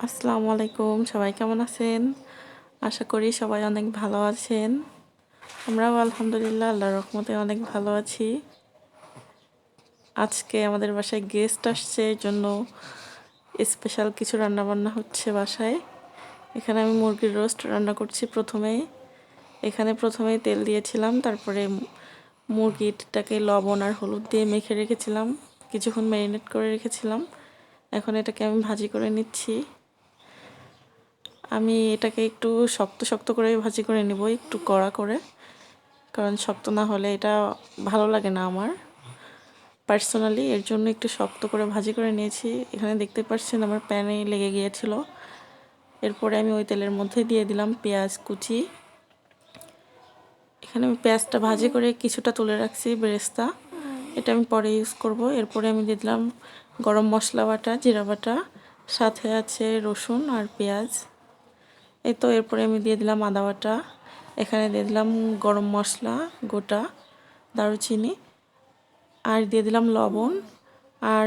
আসসালামু আলাইকুম, সবাই কেমন আছেন? আশা করি সবাই অনেক ভালো আছেন। আমরাও আলহামদুলিল্লাহ আল্লাহর রহমতে অনেক ভালো আছি। আজকে আমাদের বাসায় গেস্ট আসছে, এই জন্য স্পেশাল কিছু রান্নাবান্না হচ্ছে বাসায়। এখানে আমি মুরগির রোস্ট রান্না করছি। প্রথমেই তেল দিয়েছিলাম, তারপরে মুরগিটাকে লবণ আর হলুদ দিয়ে মেখে রেখেছিলাম, কিছুক্ষণ ম্যারিনেট করে রেখেছিলাম। এখন এটাকে আমি ভাজি করে নিচ্ছি। আমি এটাকে একটু শক্ত শক্ত করে ভাজি করে নিব, একটু কড়া করে, কারণ শক্ত না হলে এটা ভালো লাগে না আমার পার্সোনালি। এর জন্য একটু শক্ত করে ভাজি করে নিয়েছি। এখানে দেখতে পাচ্ছেন আমার প্যানে লেগে গিয়েছিল। এরপরে আমি ওই তেলের মধ্যে দিয়ে দিলাম পেঁয়াজ কুচি। এখানে আমি পেঁয়াজটা ভাজি করে কিছুটা তুলে রাখছি বেরেস্তা, এটা আমি পরে ইউজ করব। এরপরে আমি দিয়ে দিলাম গরম মশলা বাটা, জিরা বাটা, সাথে আছে রসুন আর পেঁয়াজ। এই তো এরপরে আমি দিয়ে দিলাম আদা বাটা, এখানে দিয়ে দিলাম গরম মশলা গোটা, দারুচিনি, আর দিয়ে দিলাম লবণ আর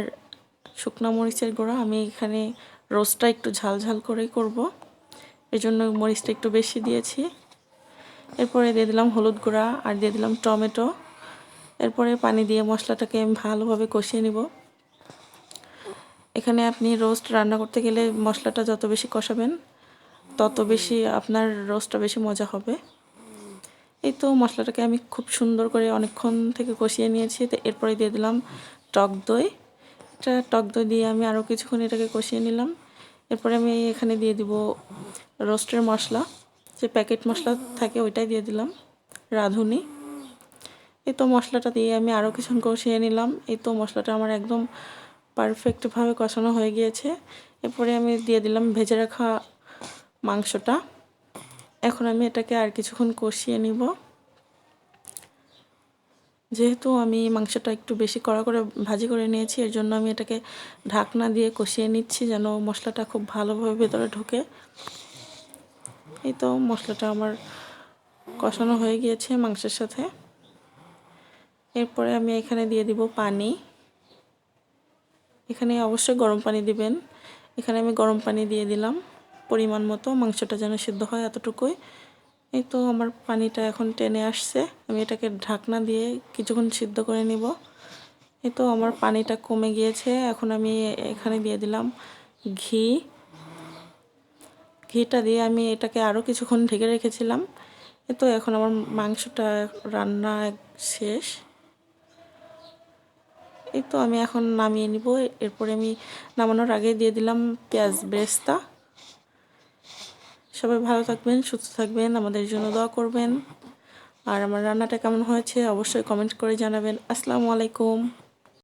শুকনো মরিচের গুঁড়া। আমি এখানে রোস্টটা একটু ঝাল ঝাল করেই করব, এজন্য মরিচটা একটু বেশি দিয়েছি। এরপরে দিয়ে দিলাম হলুদ গুঁড়া আর দিয়ে দিলাম টমেটো। এরপরে পানি দিয়ে মশলাটাকে আমি ভালোভাবে কষিয়ে নিব। এখানে আপনি রোস্ট রান্না করতে গেলে মশলাটা যত বেশি কষাবেন তত বেশি আপনার রোস্টটা বেশি মজা হবে। এই তো মশলাটাকে আমি খুব সুন্দর করে অনেকক্ষণ থেকে কষিয়ে নিয়েছি। তো এরপরে দিয়ে দিলাম টক দই। টক দই দিয়ে আমি আরও কিছুক্ষণ এটাকে কষিয়ে নিলাম। এরপরে আমি এখানে দিয়ে দিব রোস্টের মশলা, যে প্যাকেট মশলা থাকে ওইটাই দিয়ে দিলাম, রাঁধুনি। এই তো মশলাটা দিয়ে আমি আরও কিছুক্ষণ কষিয়ে নিলাম। এই তো মশলাটা আমার একদম পারফেক্টভাবে কষানো হয়ে গিয়েছে। এরপরে আমি দিয়ে দিলাম ভেজে রাখা মাংসটা। এখন আমি এটাকে আর কিছুক্ষণ কষিয়ে নিব। যেহেতু আমি মাংসটা একটু বেশি কড়া করে ভাজি করে নিয়েছি, এর জন্য আমি এটাকে ঢাকনা দিয়ে কষিয়ে নিচ্ছি যেন মশলাটা খুব ভালোভাবে ভেতরে ঢোকে। এই তো মশলাটা আমার কষানো হয়ে গিয়েছে মাংসের সাথে। এরপরে আমি এখানে দিয়ে দিব পানি। এখানে অবশ্যই গরম পানি দিবেন। এখানে আমি গরম পানি দিয়ে দিলাম পরিমাণ মতো, মাংসটা যেন সিদ্ধ হয় এতটুকুই। এই তো আমার পানিটা এখন টেনে আসছে, আমি এটাকে ঢাকনা দিয়ে কিছুক্ষণ সিদ্ধ করে নিব। এই তো আমার পানিটা কমে গিয়েছে। এখন আমি এখানে দিয়ে দিলাম ঘিটা দিয়ে আমি এটাকে আরও কিছুক্ষণ ঢেকে রেখেছিলাম। এই তো এখন আমার মাংসটা রান্না শেষ। এই তো আমি এখন নামিয়ে নিব। এরপরে আমি নামানোর আগে দিয়ে দিলাম পেঁয়াজ বেরেস্তা। সবাই ভালো থাকবেন, সুস্থ থাকবেন, আমাদের জন্য দোয়া করবেন। আর আমার রান্নাটা কেমন হয়েছে অবশ্যই কমেন্ট করে জানাবেন। আসসালামু আলাইকুম।